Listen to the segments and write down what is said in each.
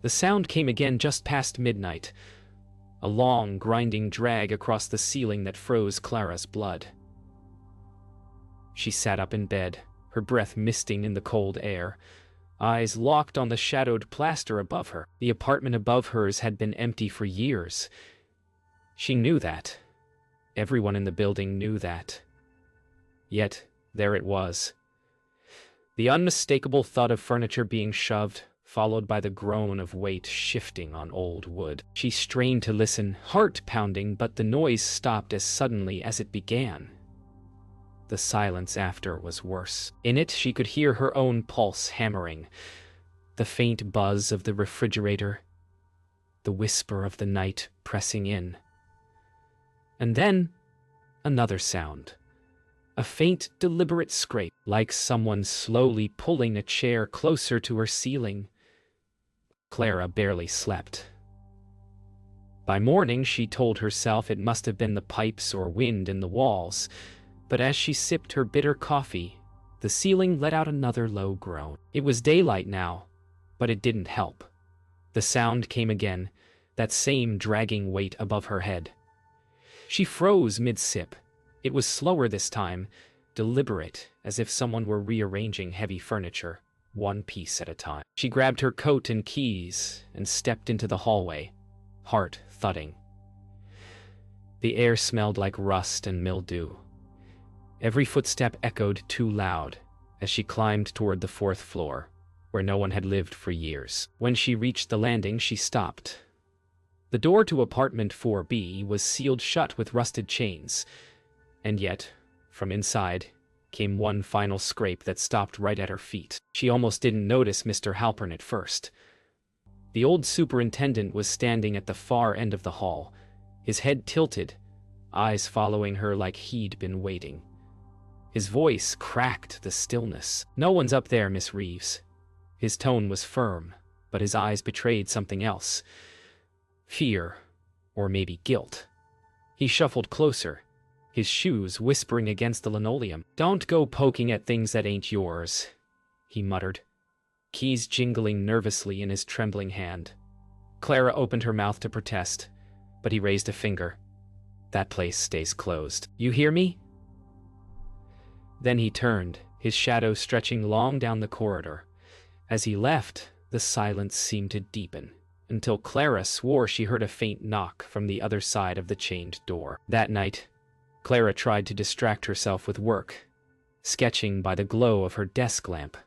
The sound came again just past midnight, a long, grinding drag across the ceiling that froze Clara's blood. She sat up in bed, her breath misting in the cold air, eyes locked on the shadowed plaster above her. The apartment above hers had been empty for years. She knew that. Everyone in the building knew that. Yet, there it was. The unmistakable thud of furniture being shoved, followed by the groan of weight shifting on old wood. She strained to listen, heart pounding, but the noise stopped as suddenly as it began. The silence after was worse. In it, she could hear her own pulse hammering, the faint buzz of the refrigerator, the whisper of the night pressing in. And then, another sound. A faint, deliberate scrape, like someone slowly pulling a chair closer to her ceiling. Clara barely slept. By morning, she told herself it must have been the pipes or wind in the walls, but as she sipped her bitter coffee, the ceiling let out another low groan. It was daylight now, but it didn't help. The sound came again, that same dragging weight above her head. She froze mid-sip. It was slower this time, deliberate, as if someone were rearranging heavy furniture, one piece at a time. She grabbed her coat and keys and stepped into the hallway, heart thudding. The air smelled like rust and mildew. Every footstep echoed too loud as she climbed toward the 4th floor, where no one had lived for years. When she reached the landing, she stopped. The door to apartment 4B was sealed shut with rusted chains, and yet, from inside, came one final scrape that stopped right at her feet. She almost didn't notice Mr. Halpern at first. The old superintendent was standing at the far end of the hall, his head tilted, eyes following her like he'd been waiting. His voice cracked the stillness. "No one's up there, Miss Reeves." His tone was firm, but his eyes betrayed something else. Fear, or maybe guilt. He shuffled closer, his shoes whispering against the linoleum. "Don't go poking at things that ain't yours," he muttered, keys jingling nervously in his trembling hand. Clara opened her mouth to protest, but he raised a finger. "That place stays closed. You hear me?" Then he turned, his shadow stretching long down the corridor. As he left, the silence seemed to deepen, until Clara swore she heard a faint knock from the other side of the chained door. That night, Clara tried to distract herself with work, sketching by the glow of her desk lamp.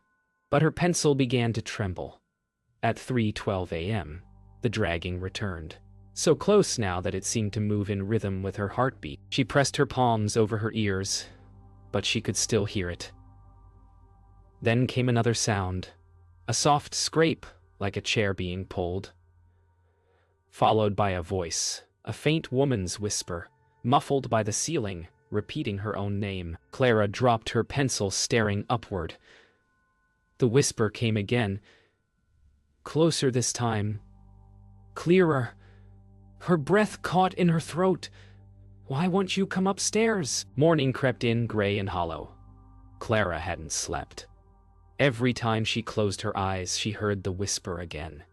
But her pencil began to tremble. At 3:12 a.m., the dragging returned, so close now that it seemed to move in rhythm with her heartbeat. She pressed her palms over her ears, but she could still hear it. Then came another sound, a soft scrape like a chair being pulled, followed by a voice, a faint woman's whisper, muffled by the ceiling, repeating her own name. Clara dropped her pencil, staring upward. The whisper came again, closer this time, clearer. Her breath caught in her throat. "Why won't you come upstairs?" Morning crept in, gray and hollow. Clara hadn't slept. Every time she closed her eyes, she heard the whisper again.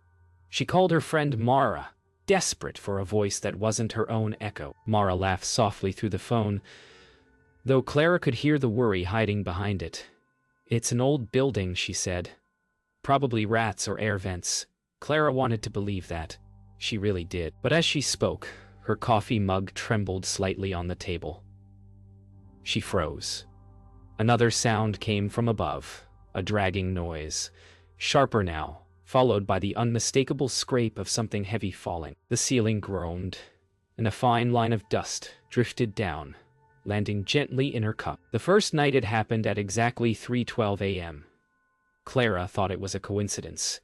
She called her friend Mara, desperate for a voice that wasn't her own echo. Mara laughed softly through the phone, though Clara could hear the worry hiding behind it. "It's an old building," she said. "Probably rats or air vents." Clara wanted to believe that. She really did. But as she spoke, her coffee mug trembled slightly on the table. She froze. Another sound came from above, a dragging noise, sharper now, followed by the unmistakable scrape of something heavy falling. The ceiling groaned, and a fine line of dust drifted down, landing gently in her cup. The first night it happened at exactly 3:12 a.m. Clara thought it was a coincidence.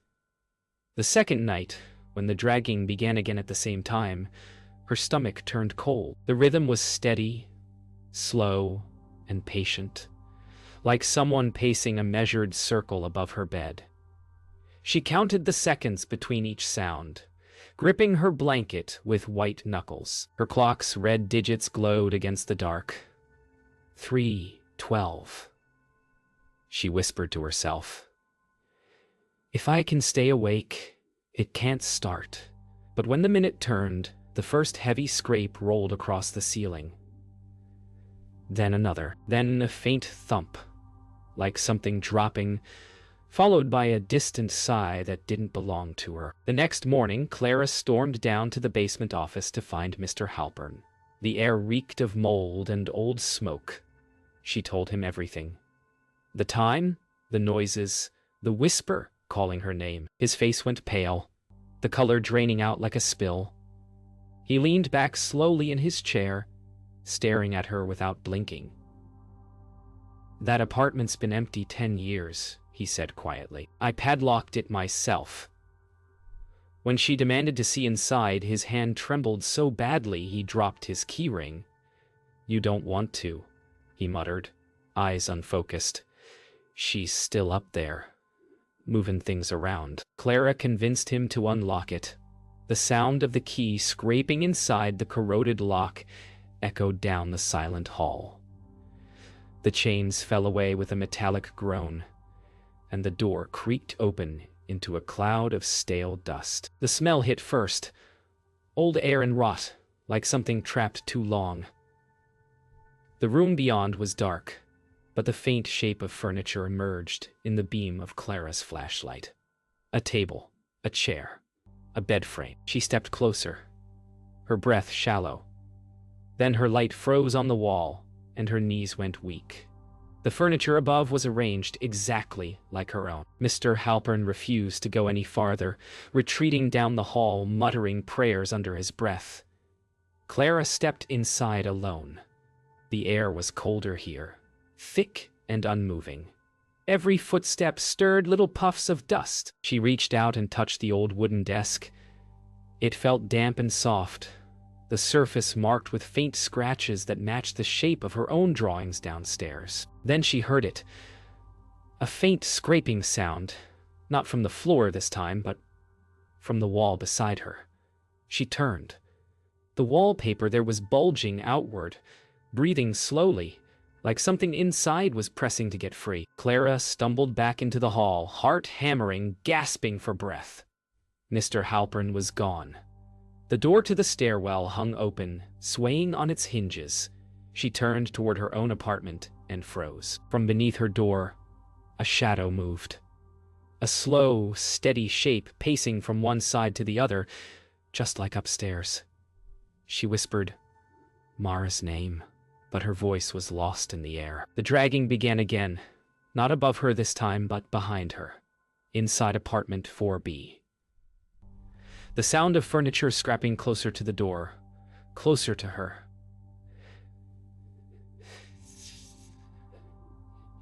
The second night, when the dragging began again at the same time, her stomach turned cold. The rhythm was steady, slow, and patient, like someone pacing a measured circle above her bed. She counted the seconds between each sound, gripping her blanket with white knuckles. Her clock's red digits glowed against the dark. 3:12. She whispered to herself. "If I can stay awake, It can't start. But when the minute turned, the first heavy scrape rolled across the ceiling. Then another. Then a faint thump, like something dropping, followed by a distant sigh that didn't belong to her. The next morning, Clara stormed down to the basement office to find Mr. Halpern. The air reeked of mold and old smoke. She told him everything. The time, the noises, the whisper calling her name. His face went pale, the color draining out like a spill. He leaned back slowly in his chair, staring at her without blinking. "That apartment's been empty 10 years, he said quietly. "I padlocked it myself." When she demanded to see inside, his hand trembled so badly he dropped his keyring. "You don't want to," he muttered, eyes unfocused. "She's still up there, moving things around." Clara convinced him to unlock it. The sound of the key scraping inside the corroded lock echoed down the silent hall. The chains fell away with a metallic groan, and the door creaked open into a cloud of stale dust. The smell hit first, old air and rot, like something trapped too long. The room beyond was dark, but the faint shape of furniture emerged in the beam of Clara's flashlight. A table, a chair, a bed frame. She stepped closer, her breath shallow. Then her light froze on the wall, and her knees went weak. The furniture above was arranged exactly like her own. Mr. Halpern refused to go any farther, retreating down the hall, muttering prayers under his breath. Clara stepped inside alone. The air was colder here, thick and unmoving. Every footstep stirred little puffs of dust. She reached out and touched the old wooden desk. It felt damp and soft, the surface marked with faint scratches that matched the shape of her own drawings downstairs. Then she heard it. A faint scraping sound, not from the floor this time, but from the wall beside her. She turned. The wallpaper there was bulging outward, breathing slowly, like something inside was pressing to get free. Clara stumbled back into the hall, heart hammering, gasping for breath. Mr. Halpern was gone. The door to the stairwell hung open, swaying on its hinges. She turned toward her own apartment and froze. From beneath her door, a shadow moved. A slow, steady shape pacing from one side to the other, just like upstairs. She whispered Mara's name, but her voice was lost in the air. The dragging began again, not above her this time, but behind her, inside apartment 4B. The sound of furniture scrapping closer to the door, closer to her.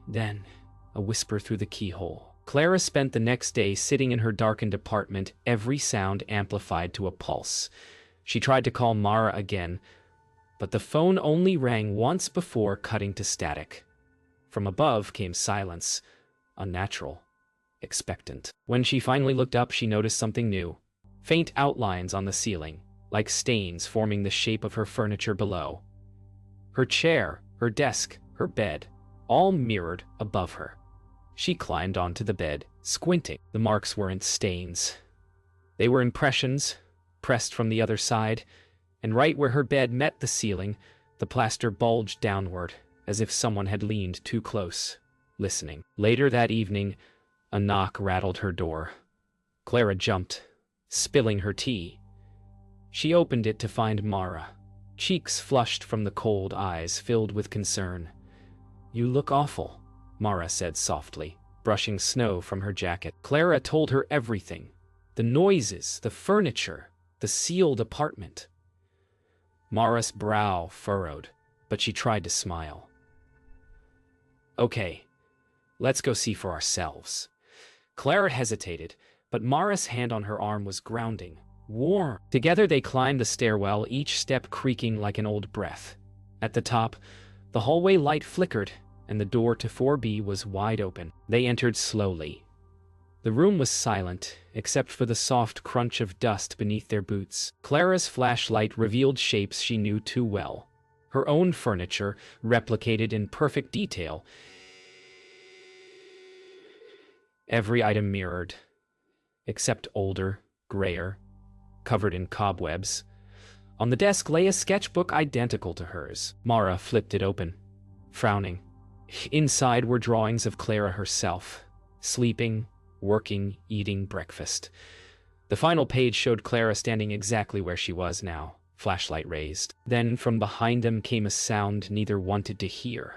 Then, a whisper through the keyhole. Clara spent the next day sitting in her darkened apartment, every sound amplified to a pulse. She tried to call Mara again, but the phone only rang once before cutting to static. From above came silence, unnatural, expectant. When she finally looked up, she noticed something new. Faint outlines on the ceiling, like stains forming the shape of her furniture below. Her chair, her desk, her bed, all mirrored above her. She climbed onto the bed, squinting. The marks weren't stains. They were impressions, pressed from the other side, and right where her bed met the ceiling, the plaster bulged downward, as if someone had leaned too close, listening. Later that evening, a knock rattled her door. Clara jumped, spilling her tea. She opened it to find Mara, cheeks flushed from the cold, eyes filled with concern. "You look awful," Mara said softly, brushing snow from her jacket. Clara told her everything. The noises, the furniture, the sealed apartment. Mara's brow furrowed, but she tried to smile. "Okay, let's go see for ourselves." Clara hesitated, but Mara's hand on her arm was grounding, warm. Together they climbed the stairwell, each step creaking like an old breath. At the top, the hallway light flickered, and the door to 4B was wide open. They entered slowly. The room was silent, except for the soft crunch of dust beneath their boots. Clara's flashlight revealed shapes she knew too well. Her own furniture, replicated in perfect detail. Every item mirrored, except older, grayer, covered in cobwebs. On the desk lay a sketchbook identical to hers. Mara flipped it open, frowning. Inside were drawings of Clara herself, sleeping, working, eating breakfast. The final page showed Clara standing exactly where she was now, flashlight raised. Then from behind them came a sound neither wanted to hear.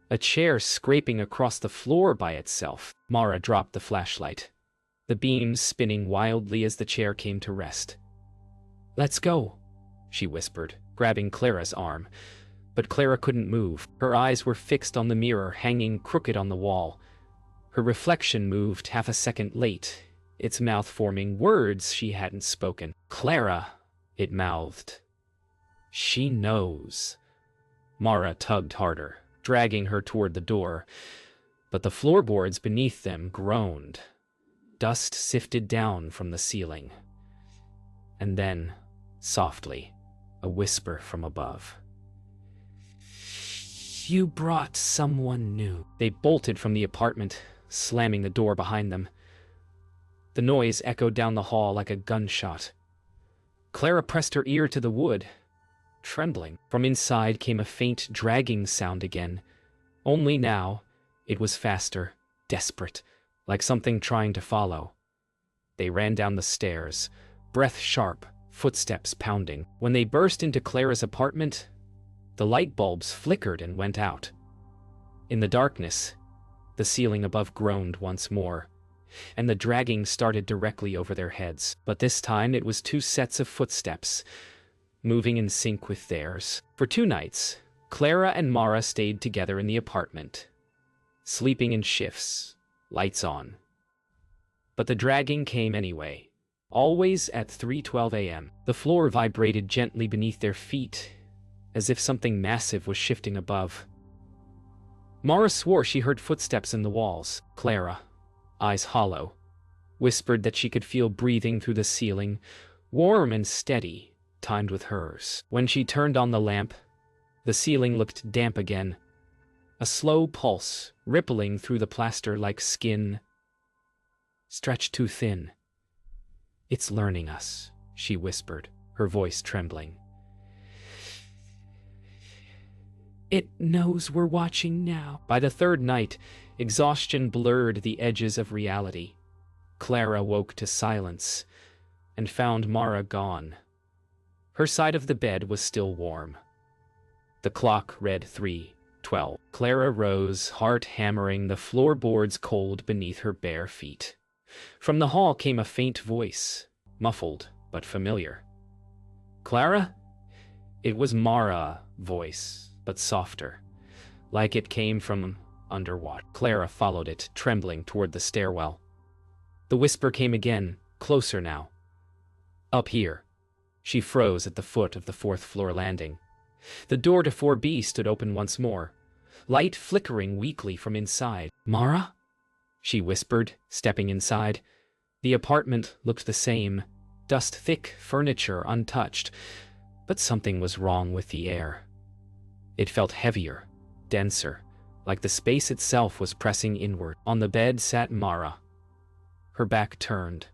A chair scraping across the floor by itself. Mara dropped the flashlight, the beams spinning wildly as the chair came to rest. "Let's go," she whispered, grabbing Clara's arm. But Clara couldn't move. Her eyes were fixed on the mirror hanging crooked on the wall. Her reflection moved half a second late, its mouth forming words she hadn't spoken. "Clara," it mouthed. "She knows." Mara tugged harder, dragging her toward the door, but the floorboards beneath them groaned. Dust sifted down from the ceiling. And then, softly, a whisper from above. "You brought someone new." They bolted from the apartment, slamming the door behind them. The noise echoed down the hall like a gunshot. Clara pressed her ear to the wood, trembling. From inside came a faint dragging sound again. Only now, it was faster, desperate, like something trying to follow. They ran down the stairs, breath sharp, footsteps pounding. When they burst into Clara's apartment, the light bulbs flickered and went out. In the darkness, the ceiling above groaned once more, and the dragging started directly over their heads. But this time it was two sets of footsteps, moving in sync with theirs. For 2 nights, Clara and Mara stayed together in the apartment, sleeping in shifts, lights on. But the dragging came anyway, always at 3:12 a.m. The floor vibrated gently beneath their feet, as if something massive was shifting above. Mara swore she heard footsteps in the walls. Clara, eyes hollow, whispered that she could feel breathing through the ceiling, warm and steady, timed with hers. When she turned on the lamp, the ceiling looked damp again, a slow pulse rippling through the plaster like skin stretched too thin. "It's learning us," she whispered, her voice trembling. "It knows we're watching now." By the 3rd night, exhaustion blurred the edges of reality. Clara woke to silence and found Mara gone. Her side of the bed was still warm. The clock read 3:12. Clara rose, heart hammering, the floorboards cold beneath her bare feet. From the hall came a faint voice, muffled but familiar. "Clara?" It was Mara's voice, but softer, like it came from underwater. Clara followed it, trembling toward the stairwell. The whisper came again, closer now. "Up here." She froze at the foot of the 4th-floor landing. The door to 4B stood open once more, light flickering weakly from inside. "Mara?" she whispered, stepping inside. The apartment looked the same, dust-thick furniture untouched, but something was wrong with the air. It felt heavier, denser, like the space itself was pressing inward. On the bed sat Mara, her back turned,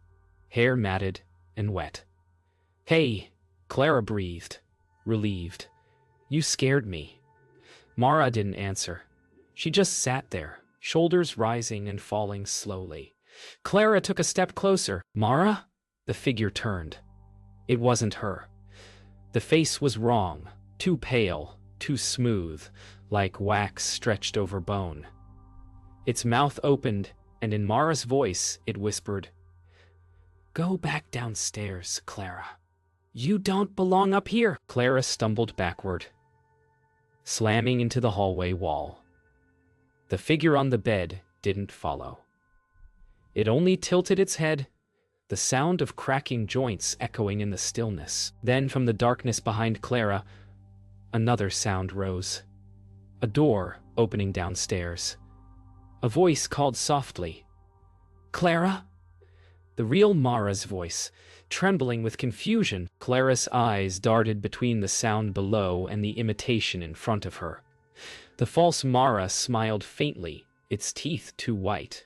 hair matted and wet. "Hey," Clara breathed, relieved. "You scared me." Mara didn't answer. She just sat there, shoulders rising and falling slowly. Clara took a step closer. "Mara?" The figure turned. It wasn't her. The face was wrong, too pale, too smooth, like wax stretched over bone. Its mouth opened, and in Mara's voice it whispered, "Go back downstairs, Clara. You don't belong up here." Clara stumbled backward, slamming into the hallway wall. The figure on the bed didn't follow. It only tilted its head, the sound of cracking joints echoing in the stillness. Then from the darkness behind Clara, another sound rose. A door opening downstairs. A voice called softly, "Clara?" The real Mara's voice, trembling with confusion. Clara's eyes darted between the sound below and the imitation in front of her. The false Mara smiled faintly, its teeth too white.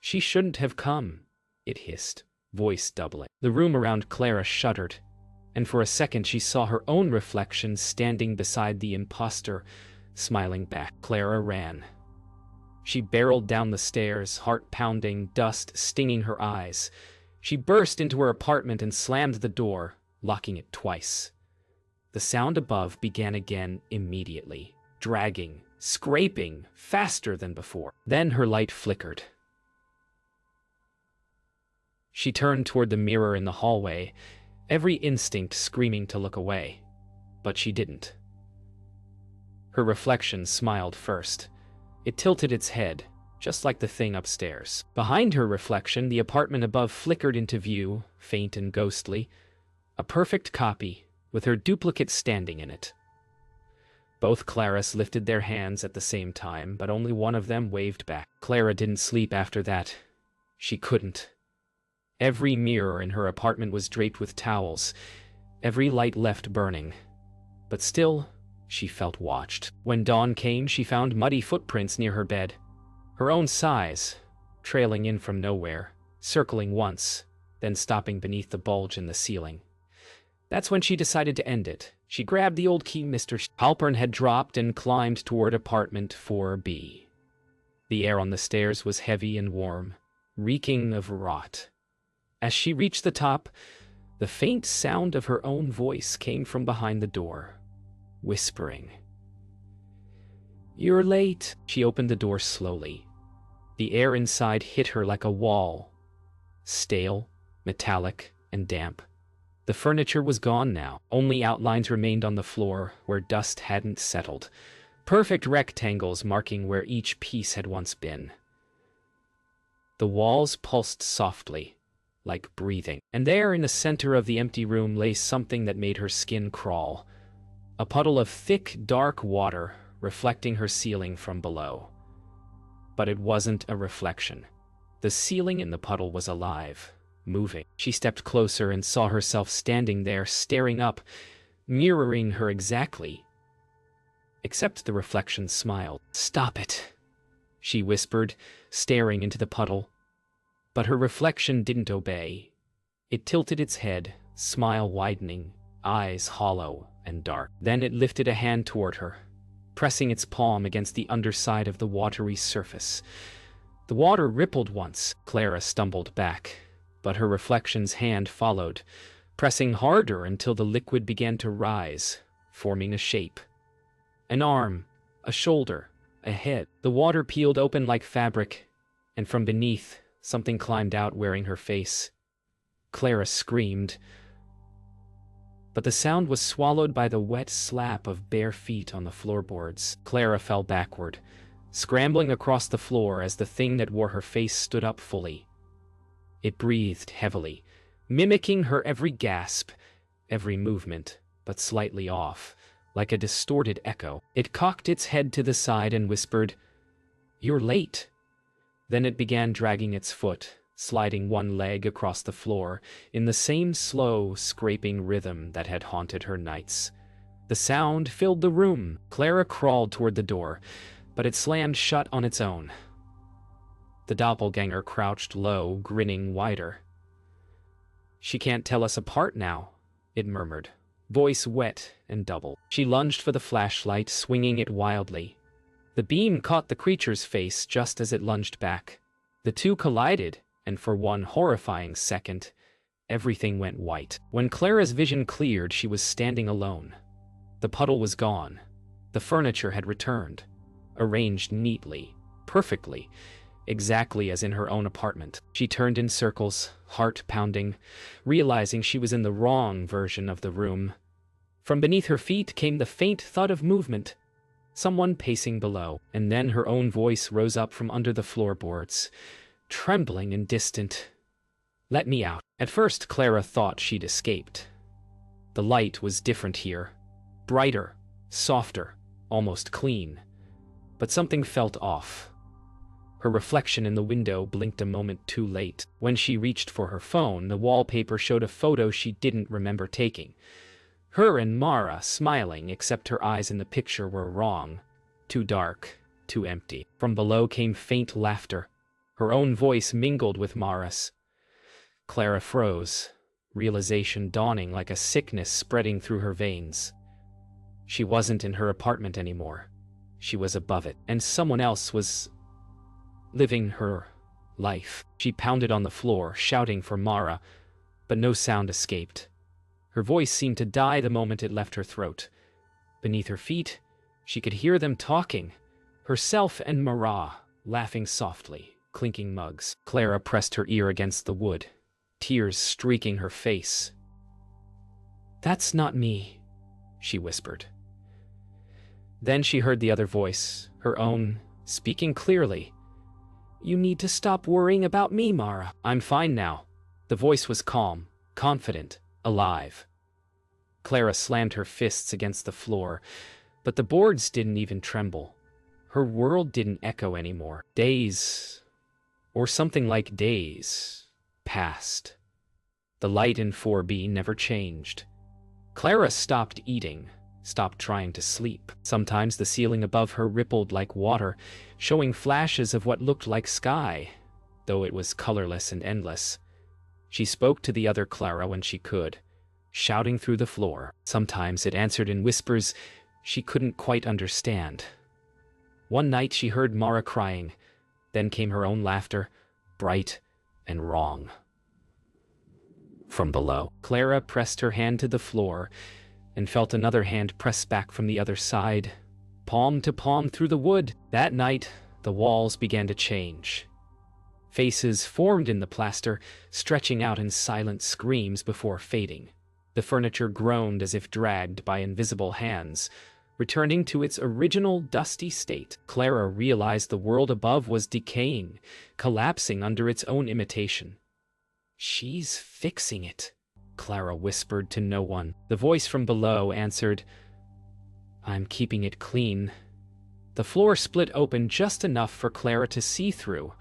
"She shouldn't have come," it hissed. voice doubling. The room around Clara shuddered, and for a second she saw her own reflection standing beside the imposter, smiling back. Clara ran. She barreled down the stairs, heart pounding, dust stinging her eyes. She burst into her apartment and slammed the door, locking it twice. The sound above began again immediately, dragging, scraping, faster than before. Then her light flickered. She turned toward the mirror in the hallway, every instinct screaming to look away. But she didn't. Her reflection smiled first. It tilted its head, just like the thing upstairs. Behind her reflection, the apartment above flickered into view, faint and ghostly. A perfect copy, with her duplicate standing in it. Both Claras lifted their hands at the same time, but only one of them waved back. Clara didn't sleep after that. She couldn't. Every mirror in her apartment was draped with towels, every light left burning. But still, she felt watched. When dawn came, she found muddy footprints near her bed. Her own size, trailing in from nowhere, circling once, then stopping beneath the bulge in the ceiling. That's when she decided to end it. She grabbed the old key Mr. Halpern had dropped and climbed toward apartment 4B. The air on the stairs was heavy and warm, reeking of rot. As she reached the top, the faint sound of her own voice came from behind the door, whispering. "You're late." She opened the door slowly. The air inside hit her like a wall, stale, metallic, and damp. The furniture was gone now. Only outlines remained on the floor where dust hadn't settled, perfect rectangles marking where each piece had once been. The walls pulsed softly, like breathing. And there in the center of the empty room lay something that made her skin crawl. A puddle of thick, dark water reflecting her ceiling from below. But it wasn't a reflection. The ceiling in the puddle was alive, moving. She stepped closer and saw herself standing there, staring up, mirroring her exactly. Except the reflection smiled. "Stop it," she whispered, staring into the puddle. But her reflection didn't obey. It tilted its head, smile widening, eyes hollow and dark. Then it lifted a hand toward her, pressing its palm against the underside of the watery surface. The water rippled once. Clara stumbled back, but her reflection's hand followed, pressing harder until the liquid began to rise, forming a shape. An arm, a shoulder, a head. The water peeled open like fabric, and from beneath, something climbed out wearing her face. Clara screamed, but the sound was swallowed by the wet slap of bare feet on the floorboards. Clara fell backward, scrambling across the floor as the thing that wore her face stood up fully. It breathed heavily, mimicking her every gasp, every movement, but slightly off, like a distorted echo. It cocked its head to the side and whispered, "You're late." Then it began dragging its foot, sliding one leg across the floor, in the same slow, scraping rhythm that had haunted her nights. The sound filled the room. Clara crawled toward the door, but it slammed shut on its own. The doppelganger crouched low, grinning wider. "She can't tell us apart now," it murmured, voice wet and double. She lunged for the flashlight, swinging it wildly. The beam caught the creature's face just as it lunged back. The two collided, and for one horrifying second, everything went white. When Clara's vision cleared, she was standing alone. The puddle was gone. The furniture had returned, arranged neatly, perfectly, exactly as in her own apartment. She turned in circles, heart pounding, realizing she was in the wrong version of the room. From beneath her feet came the faint thud of movement, someone pacing below, and then her own voice rose up from under the floorboards, trembling and distant. "Let me out." At first, Clara thought she'd escaped. The light was different here, brighter, softer, almost clean. But something felt off. Her reflection in the window blinked a moment too late. When she reached for her phone, the wallpaper showed a photo she didn't remember taking. Her and Mara smiling, except her eyes in the picture were wrong. Too dark, too empty. From below came faint laughter. Her own voice mingled with Mara's. Clara froze, realization dawning like a sickness spreading through her veins. She wasn't in her apartment anymore. She was above it, and someone else was living her life. She pounded on the floor, shouting for Mara, but no sound escaped. Her voice seemed to die the moment it left her throat. Beneath her feet, she could hear them talking, herself and Mara laughing softly, clinking mugs. Clara pressed her ear against the wood, tears streaking her face. "That's not me," she whispered. Then she heard the other voice, her own, speaking clearly. "You need to stop worrying about me, Mara." "I'm fine now." The voice was calm, confident, alive. Clara slammed her fists against the floor, but the boards didn't even tremble. Her world didn't echo anymore. Days, or something like days, passed. The light in 4B never changed. Clara stopped eating, stopped trying to sleep. Sometimes the ceiling above her rippled like water, showing flashes of what looked like sky, though it was colorless and endless. She spoke to the other Clara when she could, shouting through the floor. Sometimes it answered in whispers she couldn't quite understand. One night she heard Mara crying, then came her own laughter, bright and wrong. From below, Clara pressed her hand to the floor and felt another hand press back from the other side, palm to palm through the wood. That night, the walls began to change. Faces formed in the plaster, stretching out in silent screams before fading. The furniture groaned as if dragged by invisible hands, returning to its original dusty state. Clara realized the world above was decaying, collapsing under its own imitation. "She's fixing it," Clara whispered to no one. The voice from below answered, "I'm keeping it clean." The floor split open just enough for Clara to see through,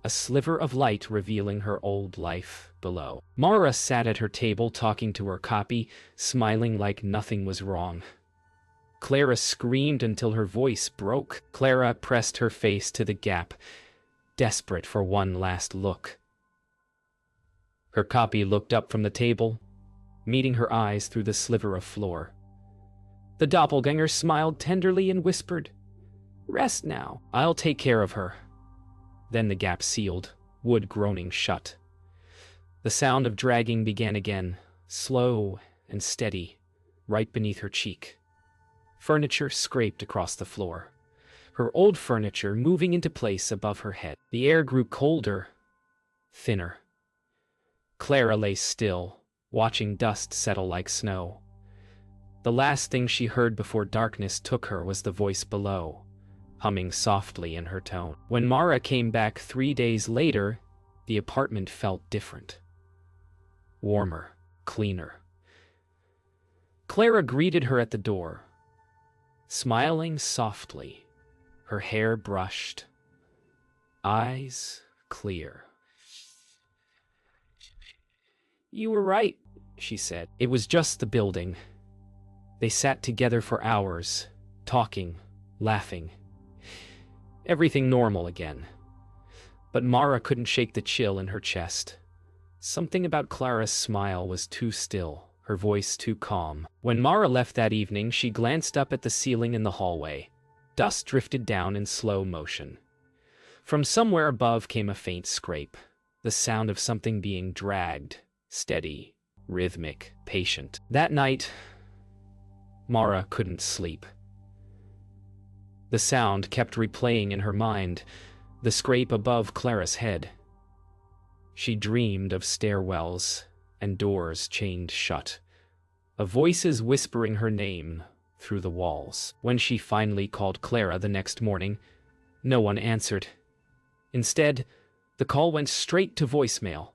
a sliver of light revealing her old life below. Mara sat at her table talking to her copy, smiling like nothing was wrong. Clara screamed until her voice broke. Clara pressed her face to the gap, desperate for one last look. Her copy looked up from the table, meeting her eyes through the sliver of floor. The doppelganger smiled tenderly and whispered, "Rest now. I'll take care of her." Then the gap sealed, wood groaning shut. The sound of dragging began again, slow and steady, right beneath her cheek. Furniture scraped across the floor, her old furniture moving into place above her head. The air grew colder, thinner. Clara lay still, watching dust settle like snow. The last thing she heard before darkness took her was the voice below, humming softly in her tone. When Mara came back 3 days later, the apartment felt different. Warmer, cleaner. Clara greeted her at the door, smiling softly, her hair brushed, eyes clear. "You were right," she said. It was just the building. They sat together for hours, talking, laughing. Everything normal again. But Mara couldn't shake the chill in her chest. Something about Clara's smile was too still, her voice too calm. When Mara left that evening, she glanced up at the ceiling in the hallway. Dust drifted down in slow motion. From somewhere above came a faint scrape, the sound of something being dragged, steady, rhythmic, patient. That night, Mara couldn't sleep. The sound kept replaying in her mind, the scrape above Clara's head. She dreamed of stairwells and doors chained shut, of voices whispering her name through the walls. When she finally called Clara the next morning, no one answered. Instead, the call went straight to voicemail,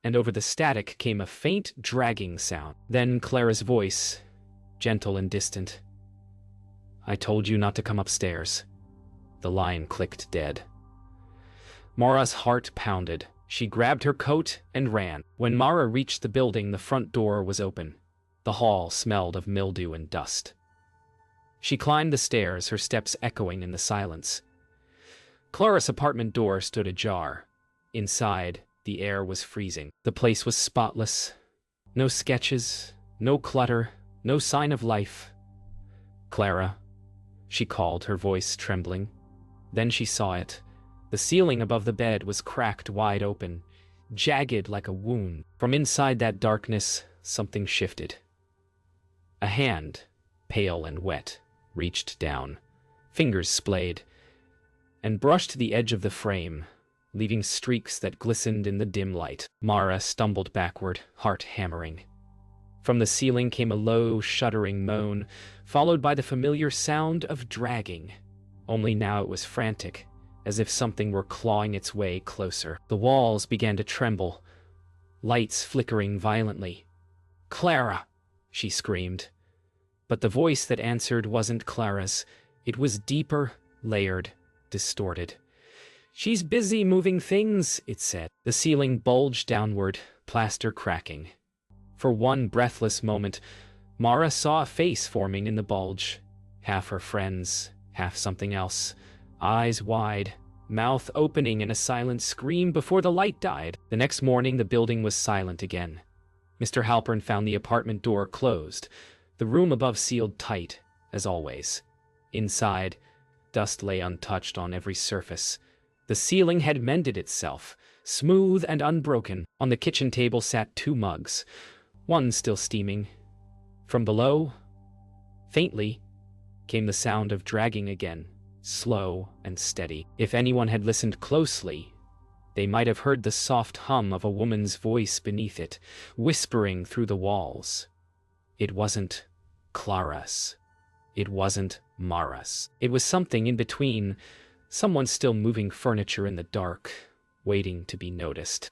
and over the static came a faint dragging sound. Then Clara's voice, gentle and distant. "I told you not to come upstairs." The line clicked dead. Mara's heart pounded. She grabbed her coat and ran. When Mara reached the building, the front door was open. The hall smelled of mildew and dust. She climbed the stairs, her steps echoing in the silence. Clara's apartment door stood ajar. Inside, the air was freezing. The place was spotless. No sketches, no clutter, no sign of life. "Clara," she called, her voice trembling. Then she saw it. The ceiling above the bed was cracked wide open, jagged like a wound. From inside that darkness, something shifted. A hand, pale and wet, reached down. Fingers splayed, and brushed the edge of the frame, leaving streaks that glistened in the dim light. Mara stumbled backward, heart hammering. From the ceiling came a low, shuddering moan, followed by the familiar sound of dragging. Only now it was frantic, as if something were clawing its way closer. The walls began to tremble, lights flickering violently. "Clara!" she screamed. But the voice that answered wasn't Clara's. It was deeper, layered, distorted. "She's busy moving things," it said. The ceiling bulged downward, plaster cracking. For one breathless moment, Mara saw a face forming in the bulge. Half her friend's, half something else. Eyes wide, mouth opening in a silent scream before the light died. The next morning, the building was silent again. Mr. Halpern found the apartment door closed, the room above sealed tight, as always. Inside, dust lay untouched on every surface. The ceiling had mended itself, smooth and unbroken. On the kitchen table sat 2 mugs, one still steaming. From below, faintly, came the sound of dragging again, slow and steady. If anyone had listened closely, they might have heard the soft hum of a woman's voice beneath it, whispering through the walls. It wasn't Clara's. It wasn't Mara's. It was something in between, someone still moving furniture in the dark, waiting to be noticed.